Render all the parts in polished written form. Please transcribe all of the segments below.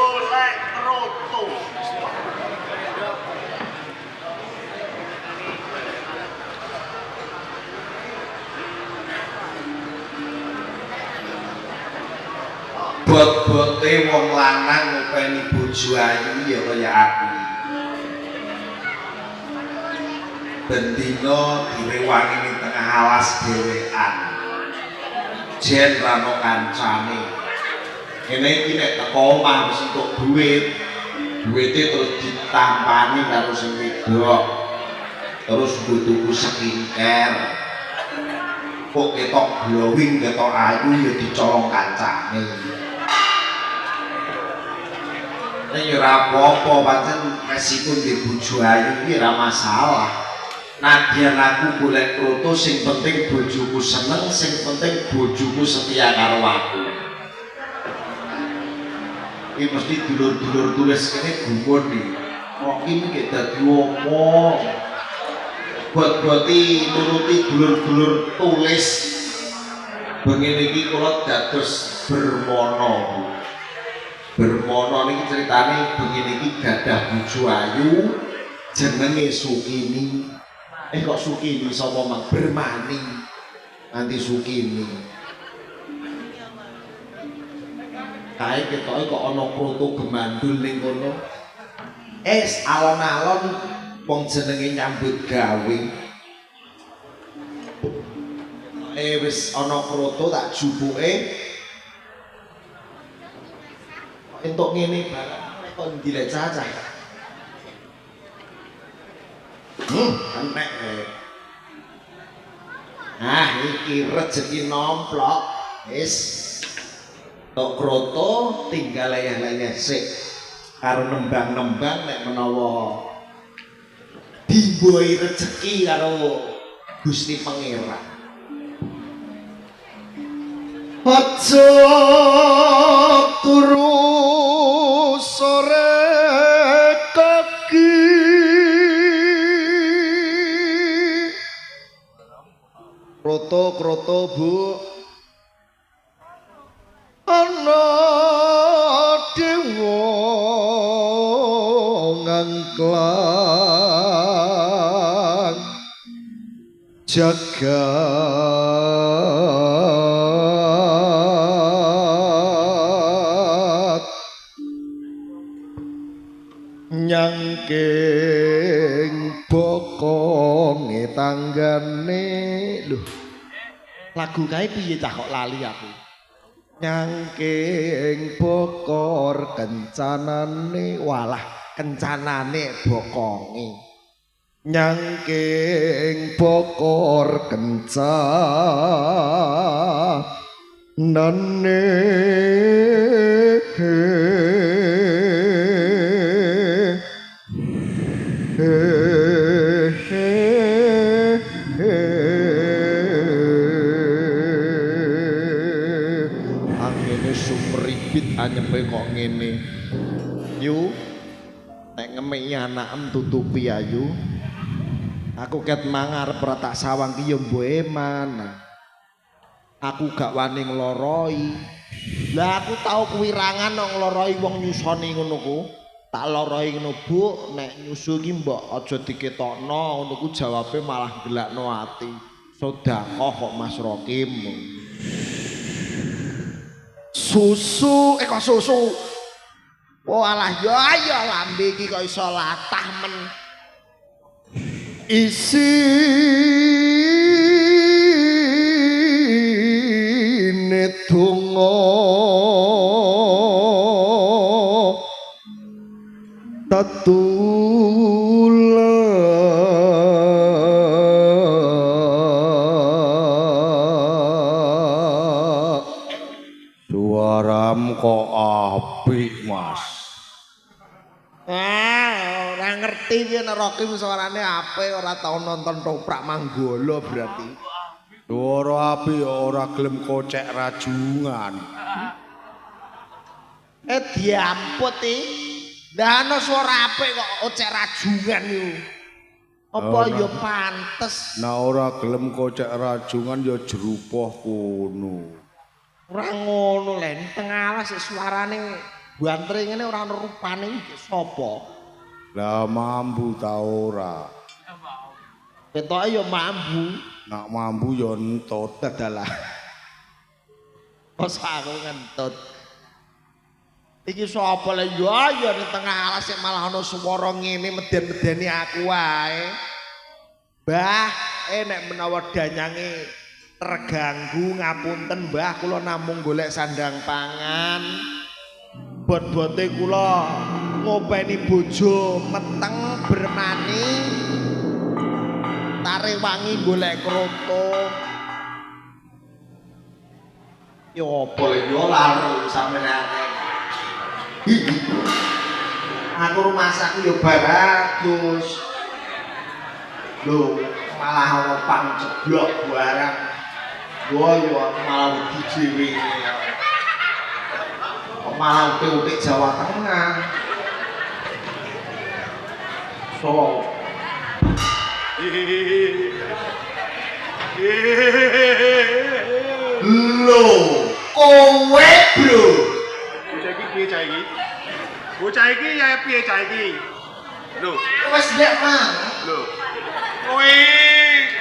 golek kroto. Bot-bote wong lanang ngopeni bojo ayu ya kaya aku. Bendina direwangi ning tengah alas dhewean. Jen rano kancane. Ngene iki nek teko omah wis entuk duit. Duite terus ditampani karo sing wedok. Terus tuku skincare. Kok ketok glowing, ketok ayu ya dicolong kancane. Nek ya ora apa-apa pancen resiko ndek bojo ayu iki ora masalah. Nadyan aku golek kroto sing penting bojoku seneng, sing penting bojoku setia karo aku. Iki mesti dulur-dulur tulis kene gumun iki. Kok iki gek dadi opo? Buat-buati nuruti dulur-dulur tulis. Bengi niki kula dados bermono. Bermono niki ceritane bengi niki gadah bojo ayu jenenge Sukini. Kok Sukini sapa mang Bermani nanti Sukini. Kae ketoke kok ana kroto gemandul ning kono. Alon-alon wong jenenge nyambut gawe. Wis ana kroto tak jupuke. Entuk ngene barang kok ndilek cacah. Entek. Nah, iki rezeki nomplok. Wis tok kroto tinggal layah-layah sik karo nembang-nembang nek menawa dimboi rezeki karo Gusti Pangeran. Aja turu sore kaki kroto Bu ana dewa ngangklang jagat nyangking bokonge tanggane. Lho, lagu kae piye cah kok lali aku. Nyangking bokor kencanane, walah kencanane bokonge. Nyangking bokor kencanane. Anyempe kok ngene yu nek ngemeki anakem tutupi ayu aku ket mangarep ora tak sawang ki yo mboe mana aku gak wani ngloroi lah aku tau kuwirangan nang ngloroi wong nyusoni ngono ku tak loroi ngono Bu nek nyusu ki mbok aja diketokno ngono ku jawabe malah gelakno ati sedekah kok Mas Rokim. Susu, kok susu? Oh alah ya lambe iki kok iso latah men. Isine donga suaram kok apik Mas. Ora ngerti piye nek Rokim suarane apik ora tau nonton Toprak Manggolo berarti. Ora apik ora gelem kocek rajungan. Diamput iki. Lah ana suara apik kok ocek rajungan yo. Apa ya pantes. Nah ora gelem kocek rajungan ya jerupoh kono. Ora ngono Len, tengah alas suarane Bantre ngene ora ana rupane iki sapa? Lah mambu ta ora. Ketoke ya mambu. Nak mambu ya entut Dadalah. Pas aku ngentut. Iki sapa le ya ning tengah alas sik malah ana swara ngene meden-medeni aku wae. Mbah, nek menawa danyange terganggu ngapunten Mbah, kula namung golek sandang pangan. Bot-bote kula ngopeni bojo meteng bermani. Tare wangi golek kroto. Ya apa ya laru sampeyan. Aku rumah sakit ya bagus. Loh, malah ana pang ceblok barang. Gua yo malah wedi dhewe. Malah utik Jawa Tengah. So. Loh, kowe bro. Bocah iki piye cah iki? Bocah iki ya piye cah iki? Lho, Wes ndek mang. lho. Kowe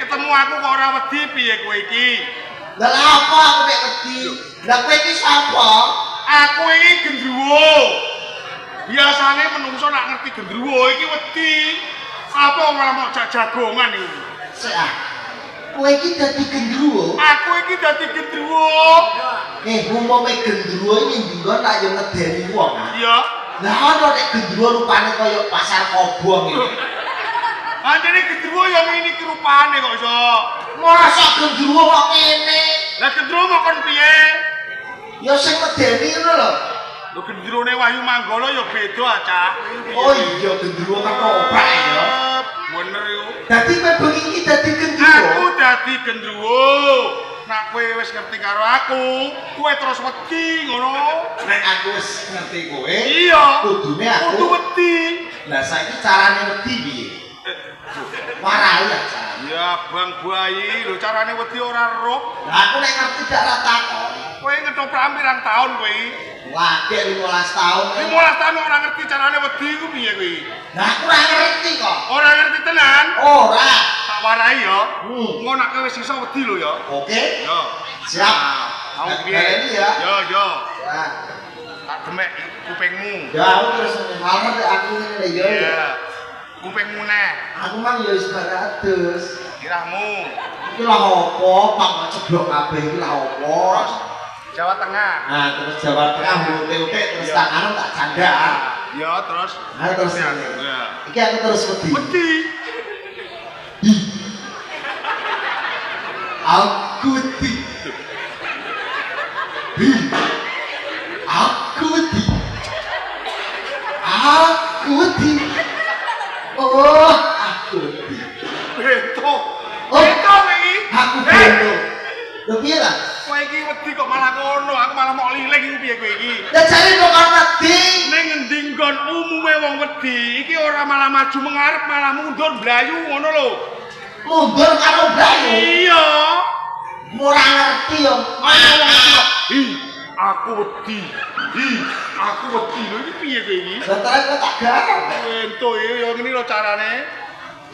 ketemu aku kok ora wedi piye kowe iki? Lah apa aku nek wedi? Lah kowe iki sapa? Aku iki gendruwo. Biasane menungso nak ngerti gendruwo iki wedi. Apa malah mau jagongan iki? Sik ah. Kowe iki dadi gendruwo. Aku iki dadi gendruwo. Umume gendruwo iki ndinggon tak yo ngedeni wong. Iya. Lah ana nek gendruwo rupane kaya pasar kobong iki. Anjene gendruwo ya ngene iki rupane kok iso. Mosok gendruwo kok ngene. Lah gendruwo mau kon piye? Ya sing medeni ngono lho. Lho gendrone Wahyu Manggala ya beda, Cah. Oh iya gendruwo ketoprak ya. Bener yo. Dadi kowe bengi iki dadi Aku gendruwo. dadi gendruwo. Nak kowe wis ngerti karo aku, kowe terus wedi ngono. Nek aku wis ngerti kowe, Iya. kudune aku. Kudu wedi. Lah saiki carane wedi piye? Warai ya, Cak. Ya Bang Bayi, lho carane wedi ora roh. Lah aku nek ngerti gak ora takon. Kowe ngetoprak pirang taun kowe? Lagi 15 tahun. 15 tahun ora ngerti carane wedi ku piye kowe? Lah aku ora ngerti kok. Ora ngerti tenan. Ora. Tak warai ya. Hmm. Engko nek kowe wis iso wedi lho ya. Oke. Yo. Siap. Aku Nah, piye? ini ya. Yo yo. Nah, Tak demek kupingmu. ya aku terus ngalmet aku ngene lho ya. Iya. Kupingmu neh. Aku mang ya wis baratus. Irahmu. Iki lah apa? Pang ceblok kabeh iki lah apa? Jawa Tengah. Nah, terus Jawa Tengah utik-utik terus tak anu tak candak. Ya terus. Nah, terus Ya. iki aku terus wedi. Wedi. Aku wedi. Aku wedi. Aku wedi. Oh, aku wedi. Bento. Oh. Bento iki. Aku beno. Lho piye lah? Kowe iki wedi kok malah ngono. Aku malah mau liling iki piye kowe iki? Lah jare kok kan wedi. Ning ngendi nggon umume wong wedi iki ora malah maju mengarep malah mundur blayu ngono lho. Mundur karo blayu. Iya. Ora ngerti yo. Ayo wong wedi kok. Ih, aku wedi. Ih, aku wedi lho iki piye kowe iki? Lah terus kok tak garap. Bento ya ngene lho carane.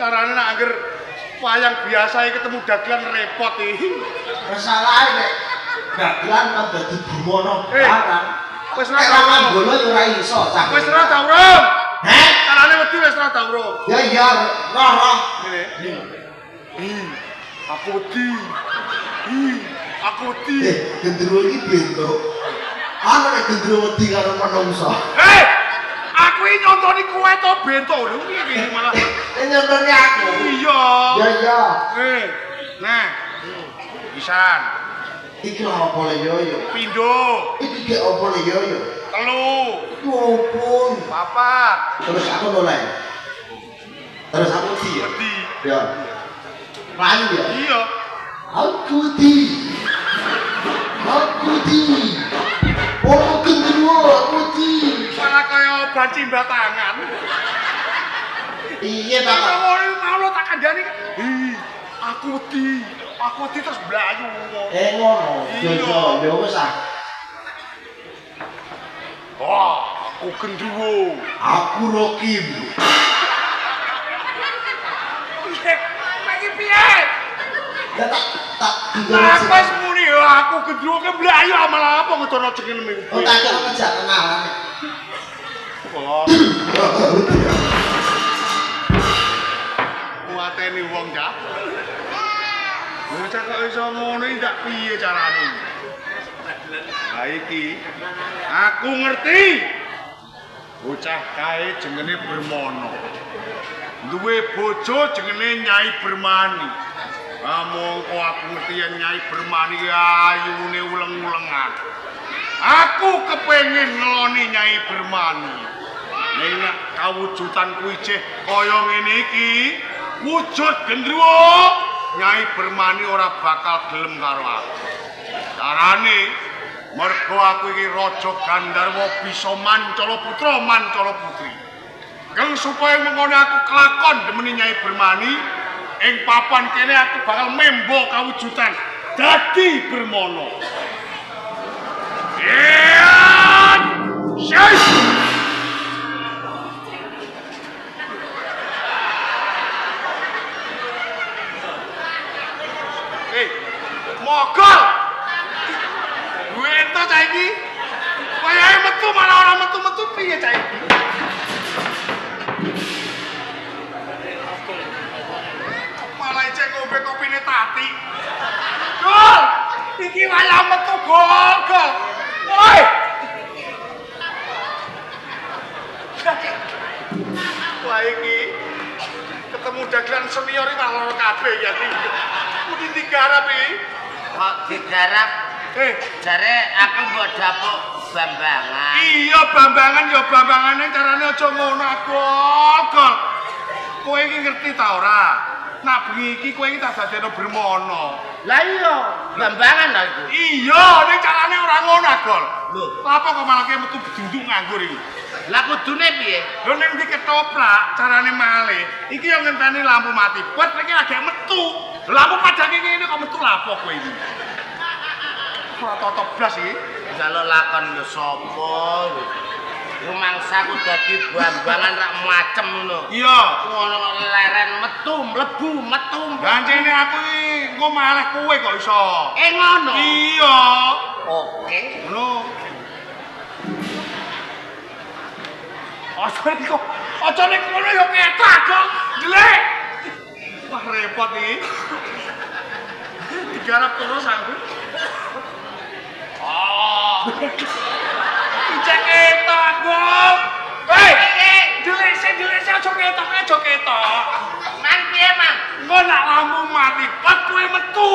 Carane nek angger wayang biasa iki ketemu dagelan repot iki. Masalahe nek dagelan kok dadi bumono barang. Wis Nek ora ora tau. ngono yo ora iso cah. Wis ora tau urung. Heh? Carane wedi wis ora tau urung. Ya iya, roh. Ngene. Ih, aku wedi. Ih, aku wedi. Gendruwo iki bento. Ana nek gendruwo wedi karo manungsa. Hei! Aku iki nyontoni kowe to bento lho piye iki malah. Nyontoni aku. Iya. Ya iya. Nah. Pisan. Iki lho apa le yo yo. Pindho. Iki ge apa le yo yo. Telu. Ampun. Papat. Terus aku noleh. Terus aku wedi ya. Wedi. Ya. Melayu ya. Iya. Aku wedi. Aku wedi. Oh gendruwo aku wedi. Malah kaya banci batangan. Iya ta. Kalau ngono mau lo tak kandhani. Ih, aku wedi. Aku wedi terus blayu. Ngono. Iya. Ya wis ah. Wah, aku gendruwo. Aku Rokim. Lagi piye? Ya tak Apa semuni ya aku gendruwo ke mlayu amal apa ngetono jenenge Oh tak kira ngejak kenalan. Oh. Kuateni wong ya. Bocah kok iso ngono iki ndak piye carane? Lah iki aku ngerti. Bocah kae jenenge Bermono. Duwe bojo jenenge Nyai Bermani. Mongko aku ngerti yen Nyai Bermani ayune uleng-ulengan. Aku kepengin ngeloni Nyai Bermani. Ning nek kawujudan kuwi jeh kaya ngene iki, wujud gendruwo, Nyai Bermani ora bakal gelem karo aku. Carane mergo aku iki Raja Gandharwa bisa mancala putra, mancala putri. Kang supaya mengkone aku kelakon demeni Nyai Bermani, ing papan kene aku bakal membo kawujudan dadi Bermono. Syais! Mogol! Gue ento cah iki. Kayae metu malah ora metu-metu piye cah iki? Malah cek ngombe kopine Tati. Gol! Iki malah metu gol. Woi! Wah iki ketemu dagelan senior iki malah loro kabeh ya iki. Mesti digarap iki. Kok digarap? Jare aku mbok dapuk Bambangan. Iya Bambangan ya Bambangane carane aja ngono gol. Kowe iki ngerti ta ora? Nak bengi iki kowe iki tak dadekno Bermono. Lah iya, Bambangan lho iku. Iya, ning carane ora ngono gol. Lho, Apa kok malah kowe metu duduk nganggur iki? lah kudune piye? Lho ning diketoprak carane malih. Iki yo ngenteni lampu mati. Buat iki lagi metu. Lampu padang ngene kok metu lapo kowe iki? Ora tata blas iki. Jaluk lakon lho sapa lho. Rumangsaku dadi Bambangan rak macem ngono. Iya. Ngono kok leren metu, mlebu, metu. Gancene aku iki engko malah kowe kok iso. Ngono. Iya. Oke. Ngono. Aja nek kono ya ketak kok. Jelek. Wah repot iki. Digarap terus aku. Oh. Cek ketok aku. Hei, jelek aja ketok. Man piye, Man? Engko nak lampu mati, pas kowe metu.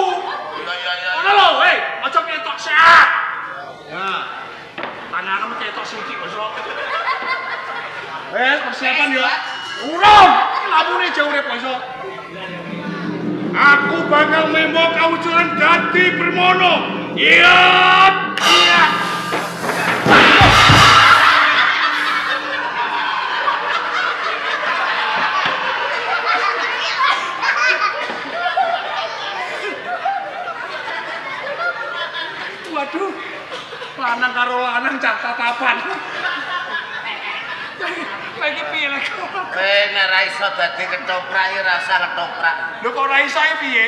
Iya. Ngono lho, hei, aja ketok sak. Nah. Tanganmu ketok sithik kok. Persiapan ya. Urung, lampune jauh urip kok. Aku bakal membo kawujudan dadi Bermono. Iya. Waduh, lanang karo lanang cak tatapan. Lagi piye lagi? Kowe nek ra iso dadi ketoprak ya rasa ketoprak. Lho kok ora iso piye?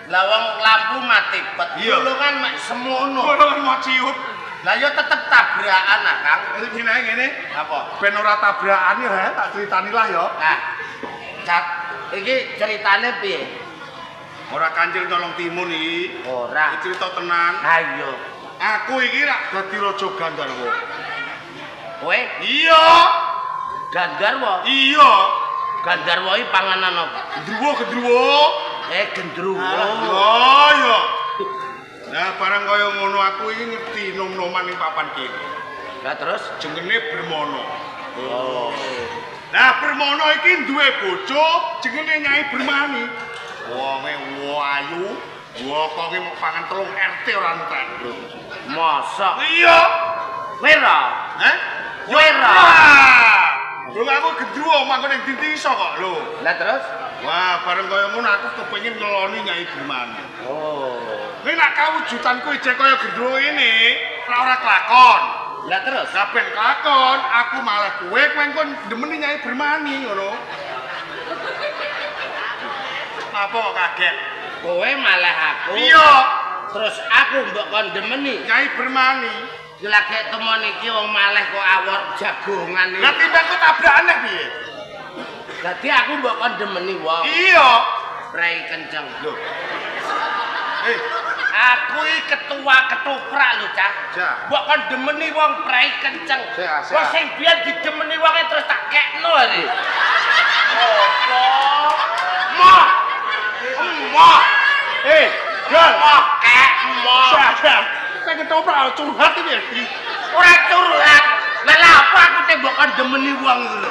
Lah wong lampu mati pet. Iya. Golongan mek semono. Golongan mau ciut. Lah yo tetep tabrakan ah, Kang. Iki ngene. Apa? Ben ora tabrakan ya, tak critani lah ya. Nah. Cak, iki ceritane piye? Ora kancil nyolong timun iki. Ora. Iki cerita tenan. Ayo. Aku iki rak dadi Raja Gandharwa. Kowe Iya. Gandharwa. Iya. Gandharwa iki panganan apa? Gendruwo. Gendruwo. Oh iya. Nah, barang kaya ngono aku iki ngerti nom-noman ning papan kene. Lah terus Jenenge Bermono. oh. Nah, Bermono iki duwe bojo jenenge Nyai Bermani. Wonge ayu, wokonge mok pangan 3 RT ora entek. Mosok. Iya. Wira. Heh? Wira. Lho aku gendruwo mangko ning ditiso kok lho. Lah terus? Wah, bareng kaya ngono aku kepengin ngeloni Nyai Bermani. Oh. Nek nak kawujudanku ijek kaya gendruwo ini, ora kelakon. Lah terus Saben kakon aku malah kowe engko demeni Nyai Bermani ngono. Apa kok kaget? kowe malah aku. Iya, Terus aku mbok kon demeni. Nyai Bermani. Lagi temon iki wong malih kok awor jagongan iki. Lah timbang kok tabrakan piye? Dadi aku mbok kon demeni wong. Iya. Prai kenceng. Lho. Eh, Aku iki ketua ketoprak lho, Cah. Cah. Mbok kon demeni wong prai kenceng. Cah, cah. Wong sing biyen didemeni wonge terus tak kekno iki. Apa? Moh. Moh. Gal. Moh kek moh. Sadar. Saya ketoprak curhat iki. Ora curhat. Lah apa aku tembok kon demeni wong lho.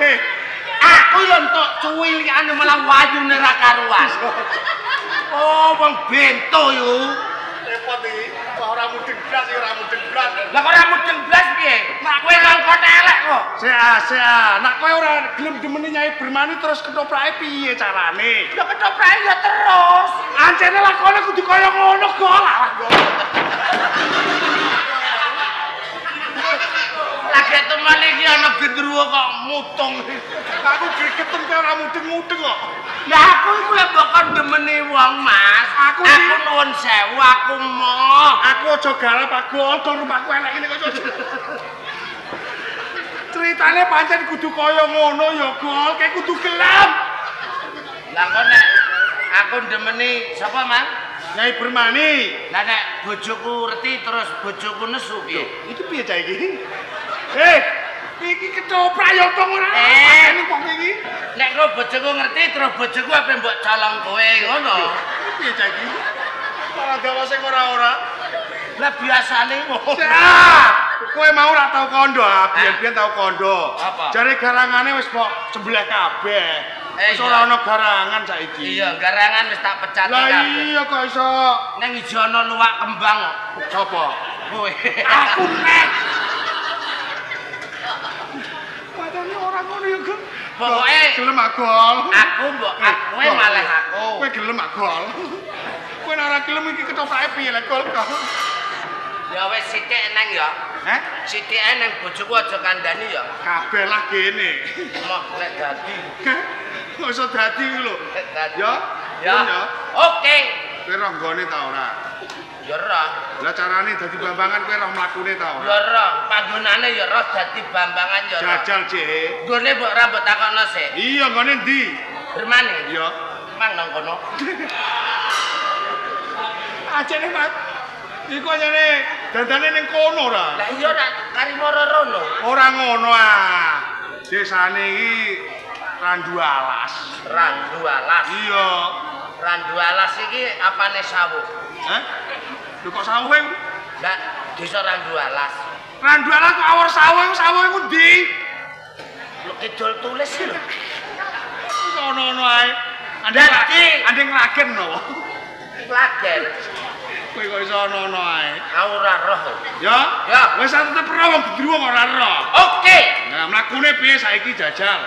Aku yo entuk cuwilikane malah wayune ra karuan. Oh, wong bento yo. Repot iki. Kok ora mudeng blas ya ora mudeng blas. Lah kok ora mudeng blas piye? Mak kowe ngangkon elek kok. Sea. Nak kowe ora gelem demeni Nyai Bermani terus ketoprake piye carane? Ya ketoprake ya terus. Ancene lakone kudu kaya ngono gol. Lagi teman iki ana gendruwo kok mutung. Aku gregetem kaya ora mudeng-mudeng kok. Lah aku iku lek mbok kon demeni wong, Mas. Aku nuwun sewu, aku moh. Aku aja garap aku dong rumahku elek ngene kok. Ceritane pancen kudu kaya ngono ya, Gol. Kayak kudu gelem. Lah kok nek aku demeni sapa, Mas? Nyai Bermani. Lah nek bojoku reti terus bojoku nesu piye? Iki piye cah iki? Iki ketoprak ya tong ora. Ini kok iki. Nek karo bojoku ngerti terus bojoku ape mbok colong kowe ngono. Iki piye cah iki? Malah gawa sing ora-ora. Lah biasane ngono. Kowe mau ora tau kondo, biyen-biyen tau kondo. Apa? Jare garangane wis kok cembleh kabeh. Wis ora ana garangan saiki. Iya, garangan wis tak pecat Lah kabeh. iya kok iso. Nang ijo ana luwak kembang kok. Sopo? Kowe. Aku nek. Padahal ora ngono ya, Gol. Pokoke gelem agol. aku mbok kowe malah aku. Kowe gelem agol. Kowe nek ora gelem iki ketoprake piye lek Gol? Ya wis sithik nang ya. Heh? Sithike nang bojoku aja kandhani ya. Kabeh lah kene. Moh lek dadi. Kok iso dadi iki lho. Lek dadi. Ya. Ya. Oke. Kowe roh nggone ta ora? Ya ora. Lah carane dadi bambangan kowe roh mlakune ta ora? Ya ora. Panggonane ya ora dadi bambangan ya ora. Jajal, Cek. Nggone mbok ora mbok takokno sik. Iya, nggone ndi? Bermani. Iya. Mang nang kono. Ajene, Mas. Iku ajene dandane ning kono ora? Lah iya ora karimoro rono. Ora ngono ah. Desane iki Randu Alas. Randu alas. Iya. Randu alas iki apane sawuh? Hah? Lho kok sawuhe? Lah desa Randu alas. Randu Alas kok awor sawuhe ku ndi? Lu kidul tulis iki lho. Ono-ono ae. Dadi. Ande nglagen no. Klagen. Kowe kok iso ono-ono ae. Aku ora roh. Ya? Ya. Wis tetep ora wong gendruwo kok ora ero. Oke. Nah, mlakune piye saiki jajal?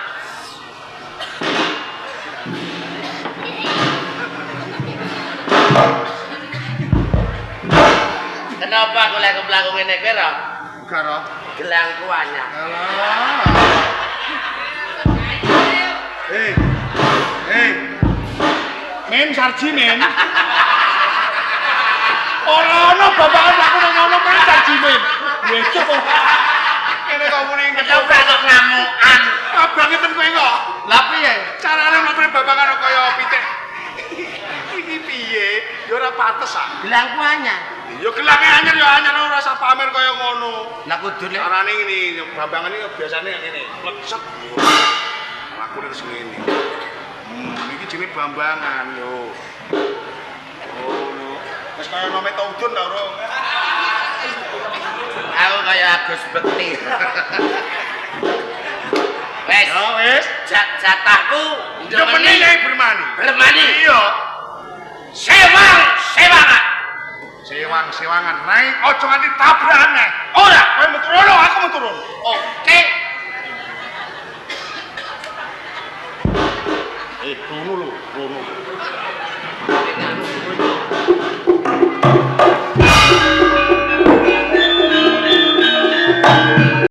Kenapa aku lagi mlaku ngene kowe ora? Karo. Gelangku anyar. Alah. Men sarji men. Ora ono babakan aku nang ngono men sarji men. Wis kok. Kene kok muni Ketoprak kok ngamukan. Abangeten kowe kok. Lah piye? Carane mlakune babakan kaya pitik. Iki piye? Ya ora pantes ah. Gelangku anyar. Ya gelange anyar ya anyar ora usah pamer kaya ngono. Lah kudune Carane ngene, bambangan iki biasane ngene, mlecet. Lakune terus ngene. Iki jenenge bambangan yo. Oh, no. Wis kaya nome Taudun ta, Bro? aku kaya Agus Bekti. Wes. Ya wis. Jatahku Demene Nyai Bermani. Bermani. Iya. Sewangan. Sewang-sewangan naik ojo nganti tabrakan. Ora. Kowe metu rono, aku metu rono. Oke.